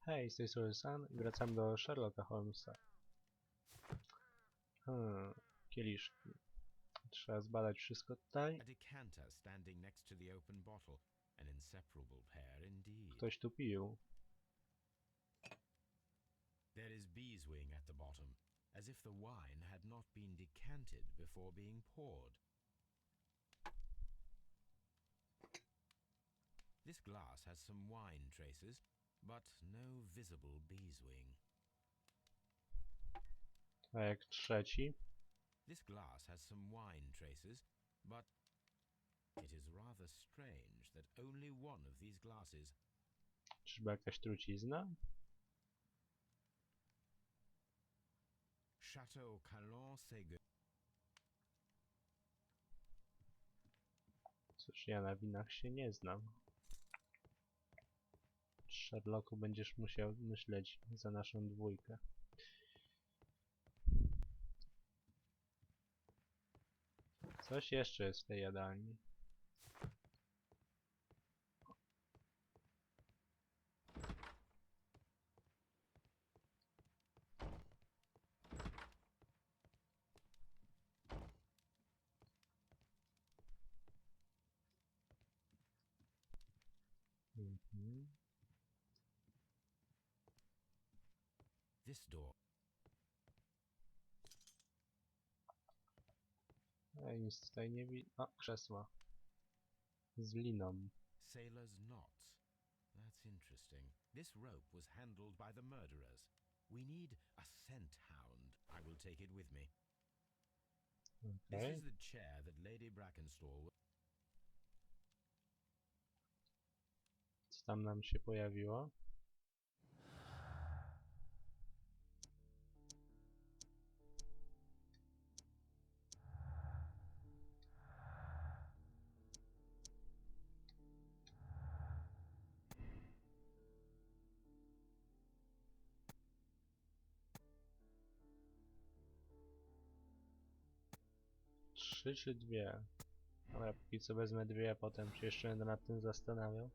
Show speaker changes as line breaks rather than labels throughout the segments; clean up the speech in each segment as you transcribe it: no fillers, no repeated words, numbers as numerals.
Hej, z tej strony Sun i wracam do Sherlocka Holmesa. Kieliszki. Trzeba zbadać wszystko tutaj.
A decanter standing next to the open bottle. An inseparable pair indeed.
Ktoś tu pił.
There is beeswing at the bottom, as if the wine had not been decanted before being poured. This glass has some wine traces, but no visible beeswing.
A jak trzeci?
This glass has some wine traces, but it is rather strange that only one of these glasses.
Czyżby jakaś trucizna?
Chateau Calon Ségur.
Cóż, ja na winach się nie znam. Sherlocku, będziesz musiał myśleć za naszą dwójkę. Coś jeszcze jest w tej jadalni.
This door.
Ej, nic tutaj nie widzę. O, krzesła. Z liną.
Sailor's knots. That's interesting. This rope was handled by the murderers. We need a scent hound. I will take it with me. This is the chair that Lady Brackenstall.
Co tam nam się pojawiło? Trzy czy dwie? Dobra, póki co wezmę dwie, a potem się jeszcze będę nad tym zastanawiał.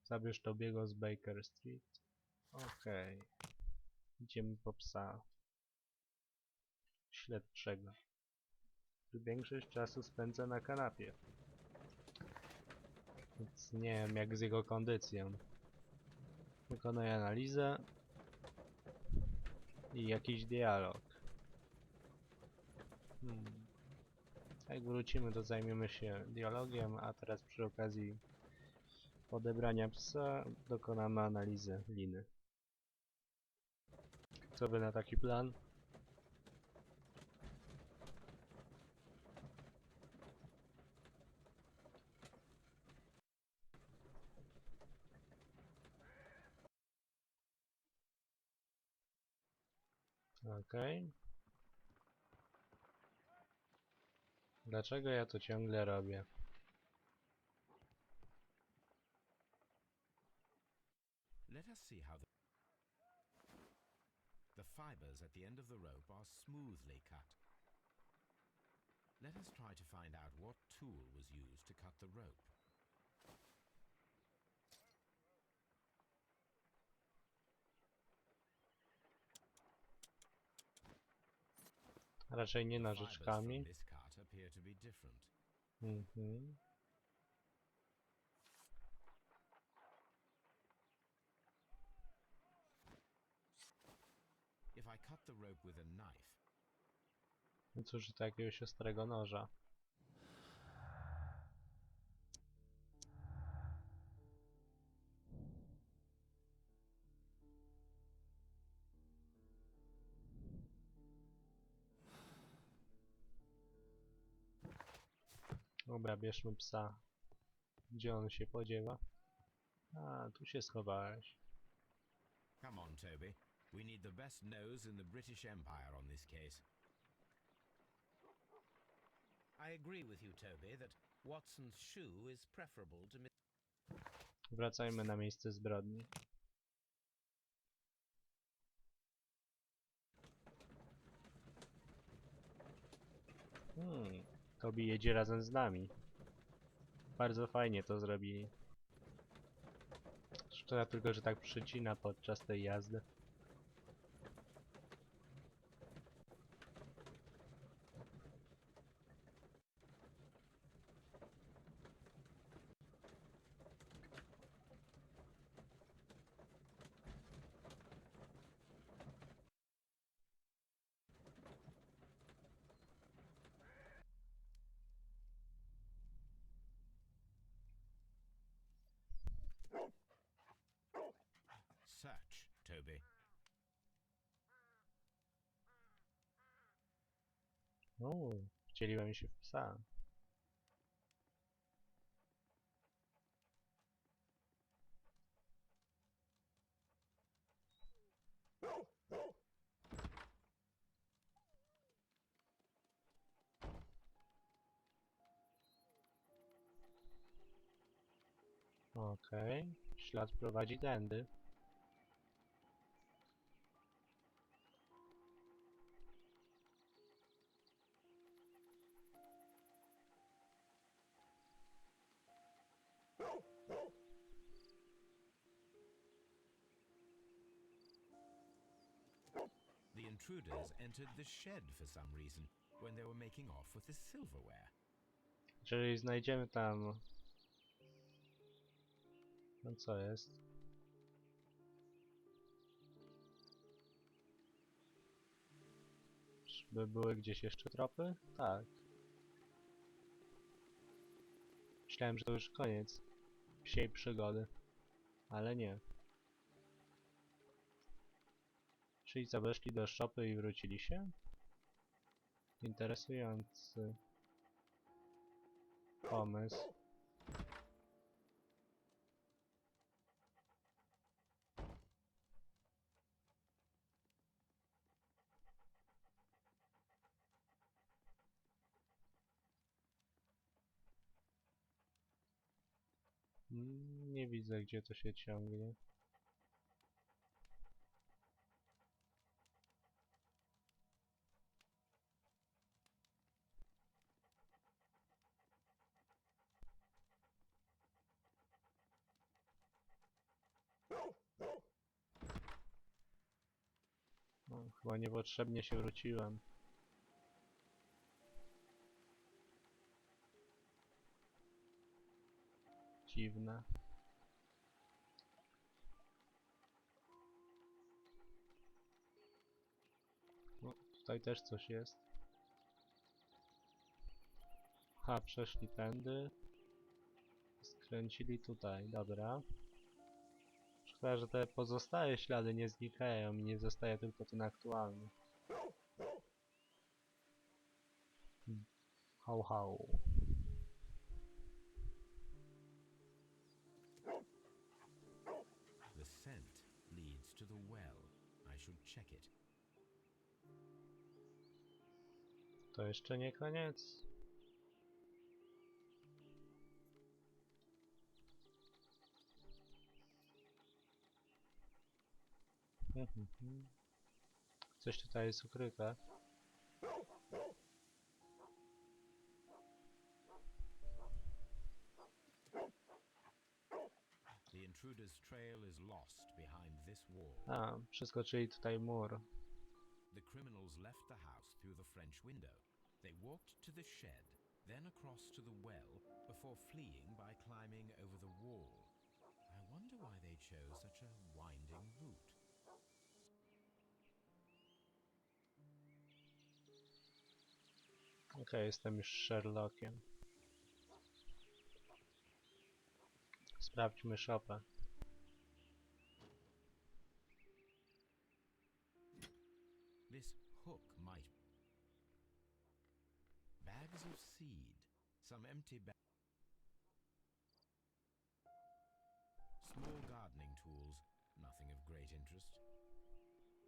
Zabierz Tobiego z Baker Street. Okej. Idziemy po psa śledczego, który większość czasu spędza na kanapie. Więc nie wiem jak z jego kondycją. Wykonuję analizę i jakiś dialog. Jak wrócimy, to zajmiemy się dialogiem, a teraz przy okazji odebrania psa dokonamy analizy liny. Co by na taki plan? Okej. Dlaczego ja to ciągle robię?
Let us see how the fibers at the end of the rope are smoothly cut. Let us try to find out what tool was used to cut the rope.
Raczej nie
The fibers from
nożyczkami.
this cut appear to be different. If I cut the rope with a knife,
No cóż, to jakiegoś ostrego noża. Dobra, bierzmy psa. Gdzie on się podziewa? A, tu się schowałeś.
come on, Toby. We need the best nose in the British Empire on this case.
I agree with you, Toby, that Watson's shoe is preferable to
Wracajmy na miejsce zbrodni. Toby jedzie razem z nami. Bardzo fajnie to zrobili. Szkoda tylko, że tak przycina podczas tej jazdy.
Search, Toby.
Wcieliłem się w psa. Okej, ślad prowadzi tędy.
The intruders entered the shed for some reason when they were making off with the silverware.
Jeżeli znajdziemy tam... No co jest? Czyżby były gdzieś jeszcze tropy? Tak. Myślałem, że to już koniec psiej przygody. Ale nie. Czyli co, weszli do szopy i wrócili się? Interesujący pomysł. Nie widzę, gdzie to się ciągnie. No, chyba niepotrzebnie się wróciłem. Dziwne. No, tutaj też coś jest. Ha, przeszli tędy. Skręcili tutaj, dobra. Szkoda, że te pozostałe ślady nie znikają i nie zostaje tylko ten aktualny. Hał, hał.
The scent leads to the well. I should check it.
To jeszcze nie koniec. Coś tutaj jest ukryte.
The intruder's trail is lost behind this wall.
A, przeskoczyli tutaj mur.
The criminals left the house through the French window. They walked to the shed, then across to the well, before fleeing by climbing over the wall. I wonder why they chose such a winding route.
Okej, jestem już Sherlockiem. Sprawdźmy szopę.
This hook might... Bags of seed. Some empty bags. Small gardening tools. Nothing of great interest.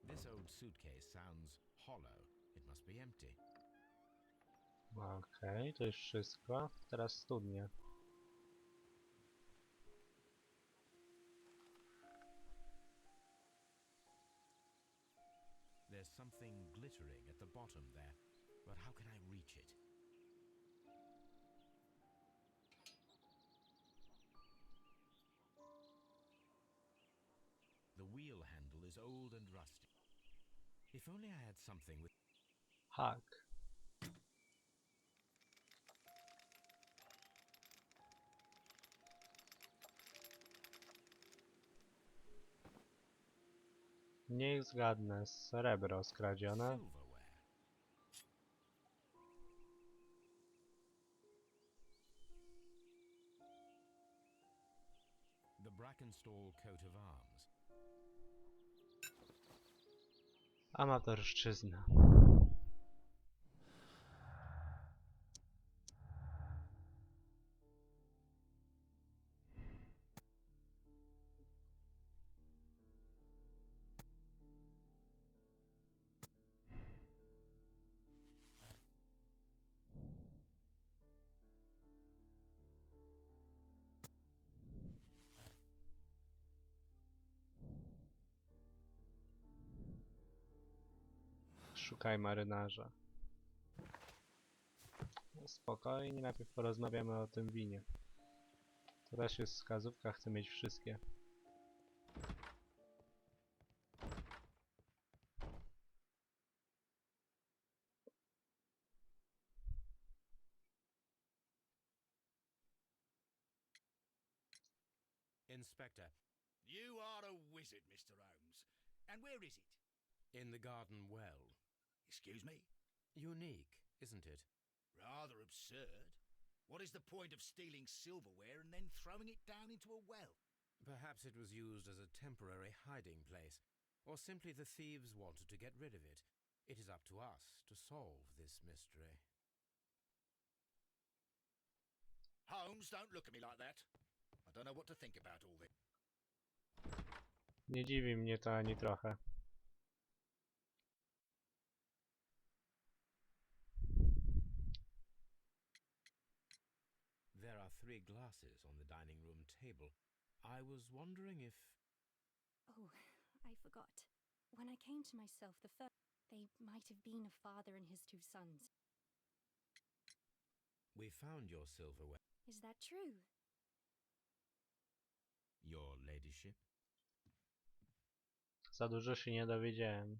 This old suitcase sounds hollow. It must be empty.
Okej, to już wszystko. Teraz studnia.
There's something glittering at the bottom there, but how can I reach it? is old and rusty. If only I had something with...
Hak. Niech zgadnę, srebro skradzione.
Silverware. The Brackenstall coat of arms.
Amatorszczyzna. Szukaj marynarza. Spokojnie, najpierw porozmawiamy o tym winie. To też jest wskazówka, chcę mieć wszystkie.
Inspector,
You are a wizard, Mr. Holmes. And where is it?
in the garden well.
Excuse me?
Unique, isn't it?
Rather absurd. What is the point of stealing silverware and then throwing it down into a well?
Perhaps it was used as a temporary hiding place, or simply the thieves wanted to get rid of it. It is up to us to solve this mystery.
Holmes, don't look at me like that. I don't know what to think about all this.
Nie dziwi mnie to ani trochę.
There are 3 glasses on the dining room table. I was wondering if...
Oh, I forgot. When I came to myself the first, they might have been a father and his 2 sons.
We found your silverware,
Is that true?
your ladyship.
Za dużo się nie dowiedziałem.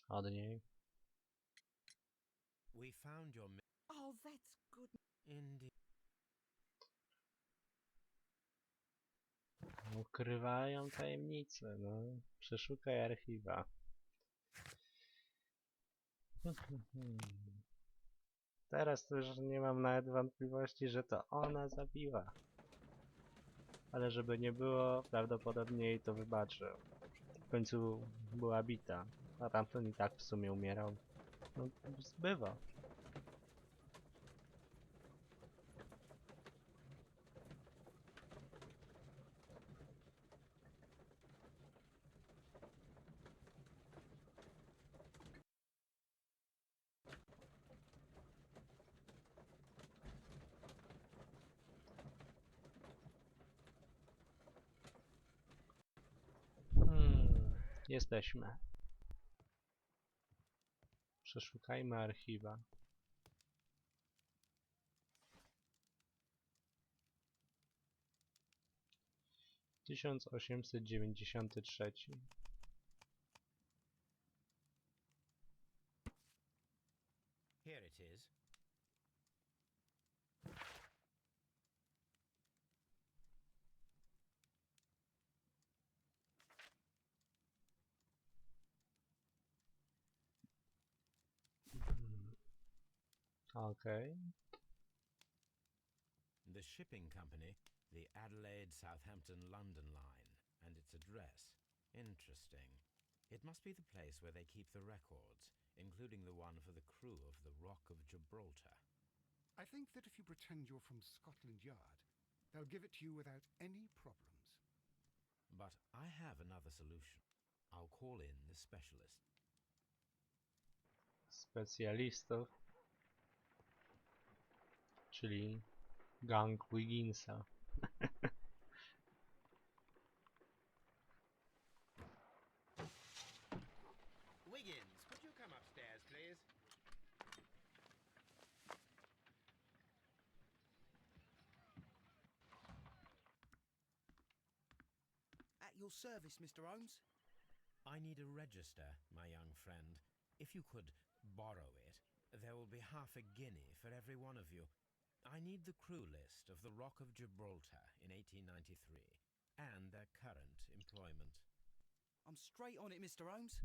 Od niej.
We found your...
Oh, that's good.
Indeed.
Ukrywają tajemnice, no. Przeszukaj archiwa. Teraz to już nie mam nawet wątpliwości, że to ona zabiła. Ale żeby nie było, prawdopodobnie jej to wybaczył. W końcu była bita, a tamten i tak w sumie umierał. No, zbywa. Jesteśmy. Przeszukajmy archiwa. Tysiąc 1893.
Here it is.
Okej.
The shipping company, the Adelaide, Southampton, London line, and its address. Interesting. It must be the place where they keep the records, including the one for the crew of the Rock of Gibraltar.
I think that if you pretend you're from Scotland Yard, they'll give it to you without any problems.
But I have another solution. I'll call in the specialist.
Specjalistów. Czyli gang Wigginsa.
Wiggins, could you come upstairs, please?
At your service, Mr. Holmes.
I need a register, my young friend. If you could borrow it, there will be half a guinea for every one of you. I need the crew list of the Rock of Gibraltar in 1893 and their current employment.
I'm straight on it, Mr. Holmes.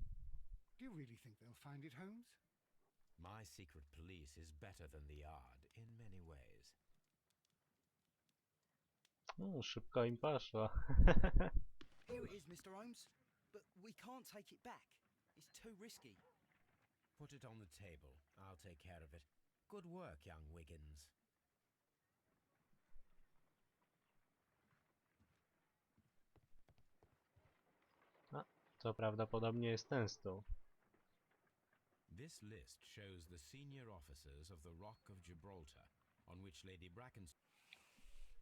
Do you really think they'll find it, Holmes?
My secret police is better than the Yard in many ways.
Szybko im poszło.
Here it is, Mr. Holmes. But we can't take it back. It's too risky.
Put it on the table. I'll take care of it. Good work, young Wiggins.
To prawdopodobnie jest ten stół.
This list shows the senior officers of the Rock of Gibraltar, on which Lady Bracken's...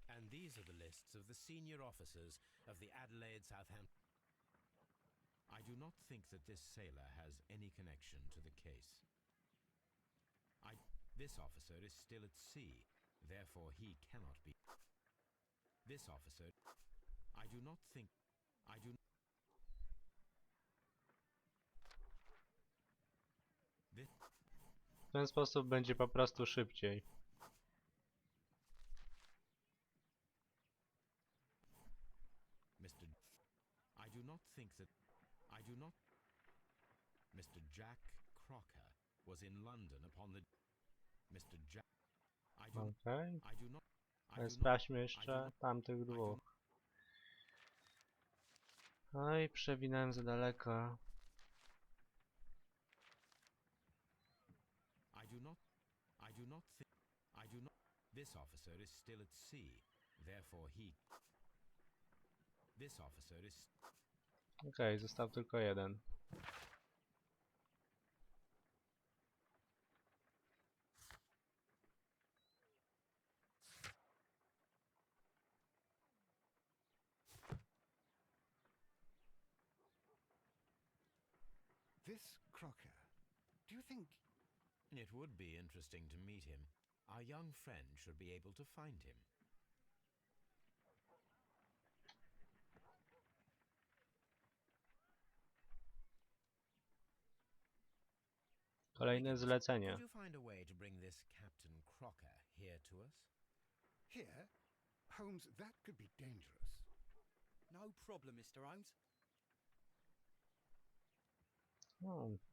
And these are the lists of the senior officers of the Adelaide Southampton. I do not think that this sailor has any connection to the case. This officer is still at sea, therefore he cannot be... This officer... I do not think...
W ten sposób będzie po prostu szybciej.
Mr. Jack Crocker was in London upon the... Mr. Jack...
Okej. Sprawdźmy jeszcze tamtych dwóch. Oj, przewinąłem za daleko.
This officer is still at sea, therefore he... This officer is...
Okej, został tylko jeden.
This Crocker, do you think...
It would be interesting to meet him. Our young friend should be able to find him.
Kolejne zlecenie.
Could you find a way to bring this Captain Crocker here to us?
Here? Holmes, that could be dangerous.
No problem, Mr. Holmes.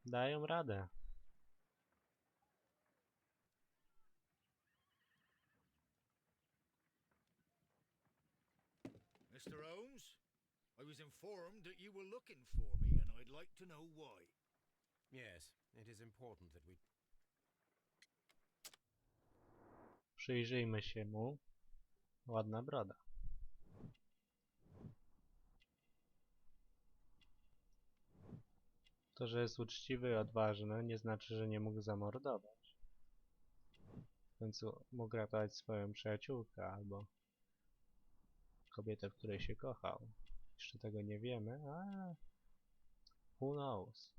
Dają radę.
Mr. Holmes, I was informed that you were looking for me, and I'd like to know why.
Yes, it is important that we...
Przyjrzyjmy się mu. Ładna broda. To, że jest uczciwy i odważny, nie znaczy, że nie mógł zamordować. W końcu mógł ratować swoją przyjaciółkę albo kobietę, w której się kochał. Jeszcze tego nie wiemy, ale who knows?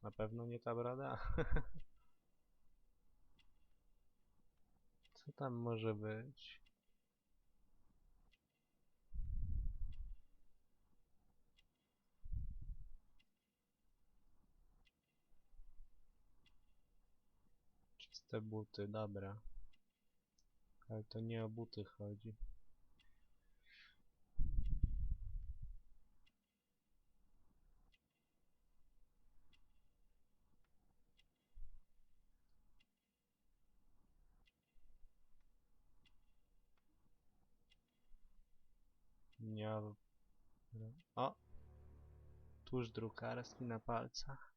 Na pewno nie ta broda. Co tam może być? Czyste buty, dobra. Ale to nie o buty chodzi. Nie. O! Tuż drukarski na palcach.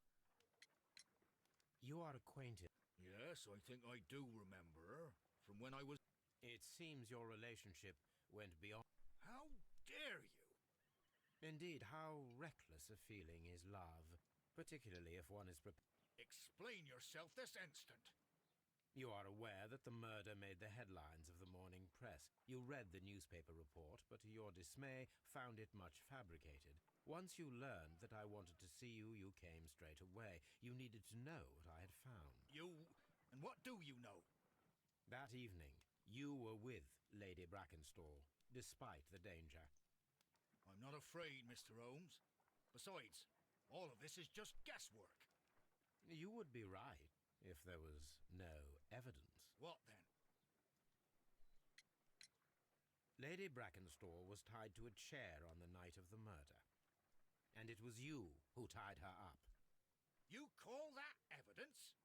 You are acquainted...
Yes, I think I do remember her, from when I was...
It seems your relationship went beyond...
How dare you?
Indeed, how reckless a feeling is love, particularly if one is prepared...
Explain yourself this instant.
You are aware that the murder made the headlines of the morning press. You read the newspaper report, but to your dismay, found it much fabricated. Once you learned that I wanted to see you, you came straight away. You needed to know what I had found.
You... and what do you know?
That evening, you were with Lady Brackenstall, despite the danger.
I'm not afraid, Mr. Holmes. Besides, all of this is just guesswork.
You would be right if there was no evidence.
What then?
Lady Brackenstall was tied to a chair on the night of the murder. And it was you who tied her up.
You call that evidence?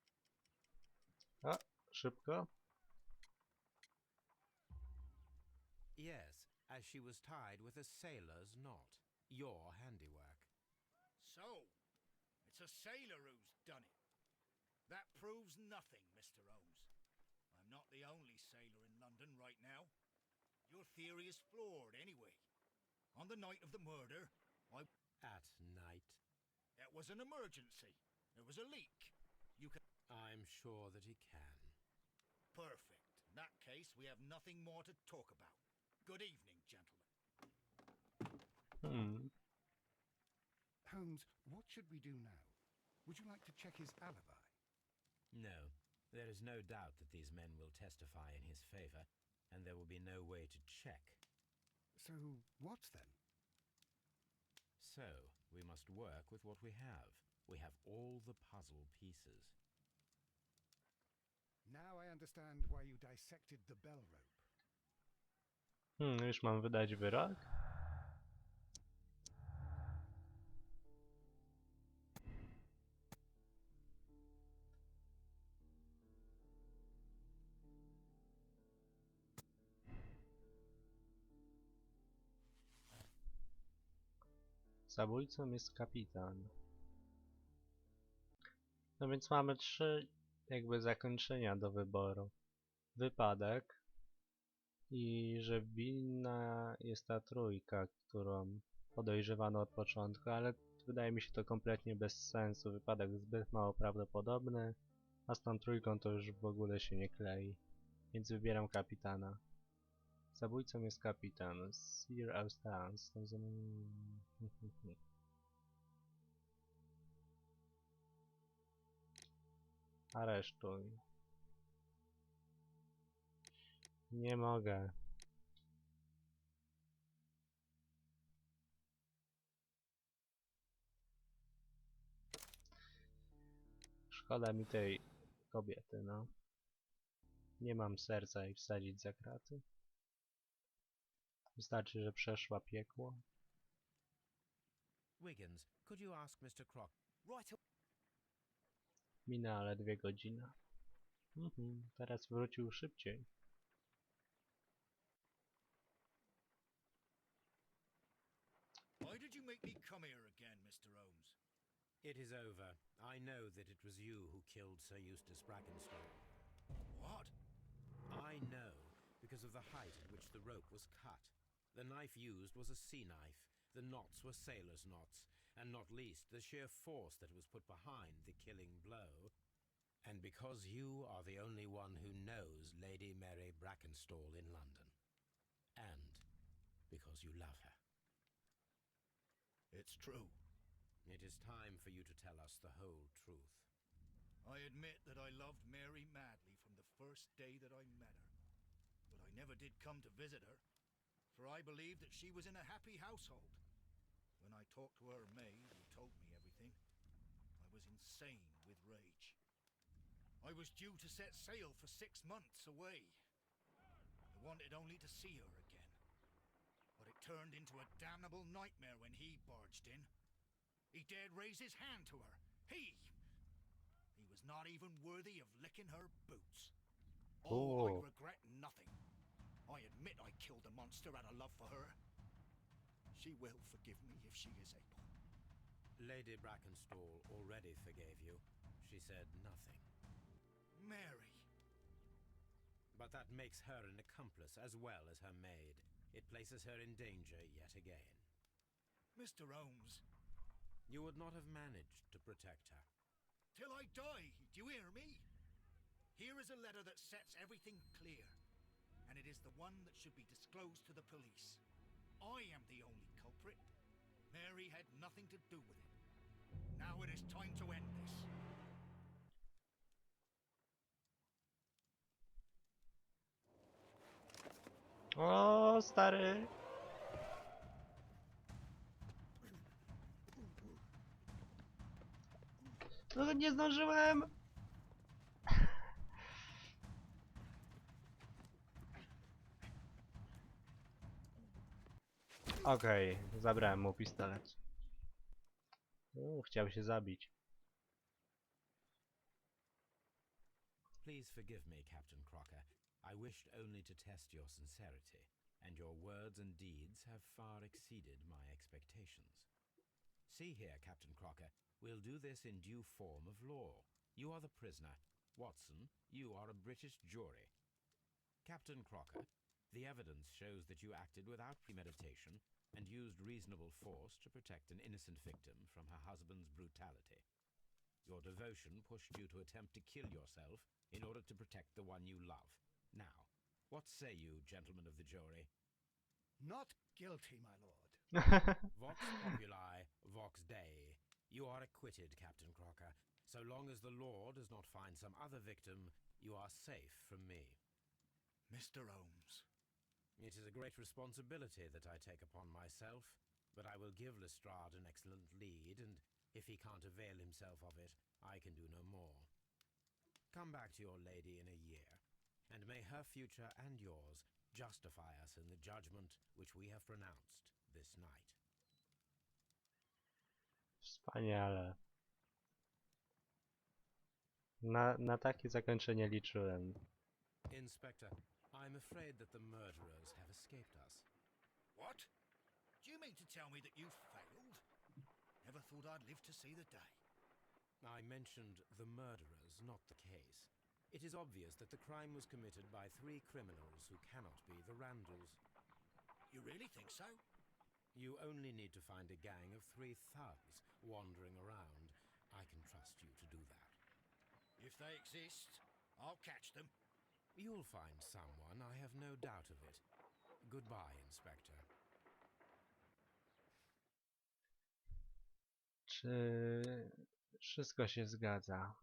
A, szybko.
Yes, as she was tied with a sailor's knot. Your handiwork.
So, it's a sailor who's done it. That proves nothing, Mr. Holmes. I'm not the only sailor in London right now. Your theory is flawed anyway. On the night of the murder,
At night?
it was an emergency. There was a leak. You can...
I'm sure that he can.
Perfect. In that case, we have nothing more to talk about. Good evening, gentlemen.
Holmes, what should we do now? Would you like to check his alibi?
No, there is no doubt that these men will testify in his favor, and there will be no way to check.
So, what then?
So, we must work with what we have. We have all the puzzle pieces.
Now I understand why you dissected the bell rope.
Już mam wydać wyrok? Zabójcą jest kapitan. No więc mamy 3 jakby zakończenia do wyboru. Wypadek i że winna jest ta trójka, którą podejrzewano od początku, ale wydaje mi się to kompletnie bez sensu. Wypadek zbyt mało prawdopodobny, a z tą trójką to już w ogóle się nie klei. Więc wybieram kapitana. Zabójcą jest kapitan. Sir Eustace. Aresztuj. Nie mogę. Szkoda mi tej kobiety, no. Nie mam serca jej wsadzić za kraty. Wystarczy, że przeszła piekło.
Wiggins, could you ask Mr. Croc? Right.
Minęła ledwie godzina. Teraz wrócił szybciej.
Why did you make me come here again, Mr. Holmes?
It is over. I know that it was you who killed Sir Eustace Brackenstall.
What?
I know because of the height at which the rope was cut. The knife used was a sea knife. The knots were sailor's knots, and not least the sheer force that was put behind the killing blow. And because you are the only one who knows Lady Mary Brackenstall in London. And because you love her.
It's true.
It is time for you to tell us the whole truth.
I admit that I loved Mary madly from the first day that I met her. But I never did come to visit her, for I believed that she was in a happy household. When I talked to her maid, who told me everything, I was insane with rage. I was due to set sail for 6 months away. I wanted only to see her again. But it turned into a damnable nightmare when he barged in. He dared raise his hand to her. He was not even worthy of licking her boots. Oh, I regret nothing. I admit I killed the monster out of love for her. She will forgive me if she is able.
Lady Brackenstall already forgave you. She said nothing.
Mary.
But that makes her an accomplice as well as her maid. It places her in danger yet again.
Mr. Holmes.
You would not have managed to protect her.
Till I die, do you hear me? Here is a letter that sets everything clear, and it is the one that should be disclosed to the police. I am the only culprit. Mary had nothing to do with it. Now it is time to end this.
O, stary! No, nie zdążyłem! Okej, zabrałem mu pistolet. Chciał się zabić.
Please forgive me, Captain Crocker. I wished only to test your sincerity, and your words and deeds have far exceeded my expectations. See here, Captain Crocker, we'll do this in due form of law. You are the prisoner. Watson, you are a British jury. Captain Crocker, the evidence shows that you acted without premeditation and used reasonable force to protect an innocent victim from her husband's brutality. Your devotion pushed you to attempt to kill yourself in order to protect the one you love. Now, what say you, gentlemen of the jury?
Not guilty, my lord.
Vox populi, vox dei. You are acquitted, Captain Crocker. So long as the law does not find some other victim, you are safe from me.
Mr. Holmes.
It is a great responsibility that I take upon myself, but I will give Lestrade an excellent lead, and if he can't avail himself of it, I can do no more. Come back to your lady in a year, and may her future and yours justify us in the judgment which we have pronounced this night.
Wspaniale. Na takie zakończenie liczyłem.
Inspector, I'm afraid that the murderers have escaped us.
What? Do you mean to tell me that you failed? Never thought I'd live to see the day.
I mentioned the murderers, not the case. It is obvious that the crime was committed by 3 criminals who cannot be the Randalls.
You really think so?
You only need to find a gang of 3 thugs wandering around. I can trust you to do that.
If they exist, I'll catch them.
You'll find someone, I have no doubt of it. Goodbye, Inspector.
Czy wszystko się zgadza?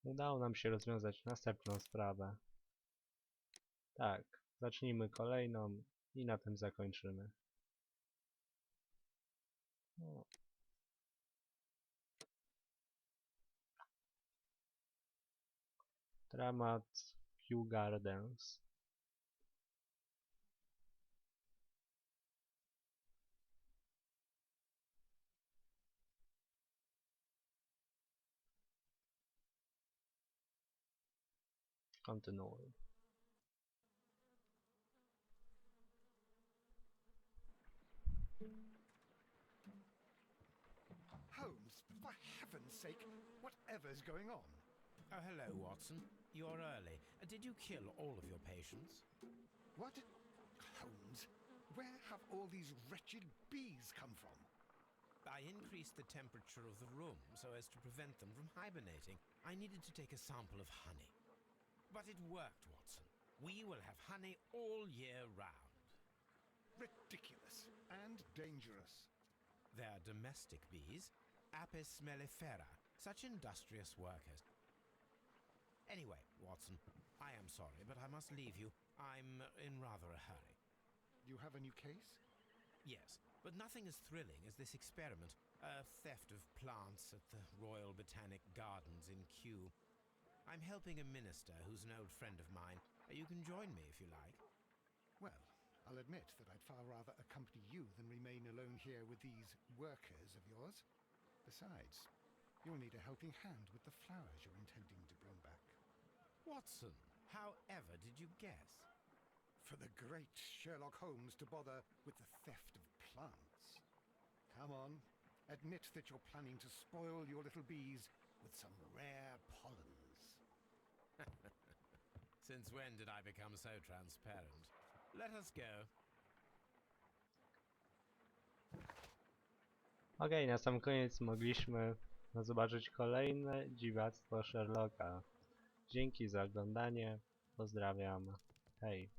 Udało nam się rozwiązać następną sprawę. Tak, zacznijmy kolejną i na tym zakończymy. O. Dramat Kew Gardens. Kontynuuj.
Holmes, for heaven's sake, whatever's going on?
Oh, hello, Watson. You're early. Did you kill all of your patients?
What? Holmes, where have all these wretched bees come from?
I increased the temperature of the room so as to prevent them from hibernating. I needed to take a sample of honey. But it worked, Watson. We will have honey all year round.
Ridiculous and dangerous.
They're domestic bees, Apis mellifera, such industrious workers. Anyway, Watson, I am sorry, but I must leave you. I'm in rather a hurry.
You have a new case?
Yes, but nothing as thrilling as this experiment. A theft of plants at the Royal Botanic Gardens in Kew. I'm helping a minister who's an old friend of mine. You can join me if you like.
Well, I'll admit that I'd far rather accompany you than remain alone here with these workers of yours. Besides, you'll need a helping hand with the flowers you're intending to bring back.
Watson, however did you guess?
For the great Sherlock Holmes to bother with the theft of plants. Come on, admit that you're planning to spoil your little bees with some rare pollens.
Since when did I become so transparent? Let us go.
Okej, na sam koniec mogliśmy zobaczyć kolejne dziwactwo Sherlocka. Dzięki za oglądanie. Pozdrawiam. Hej.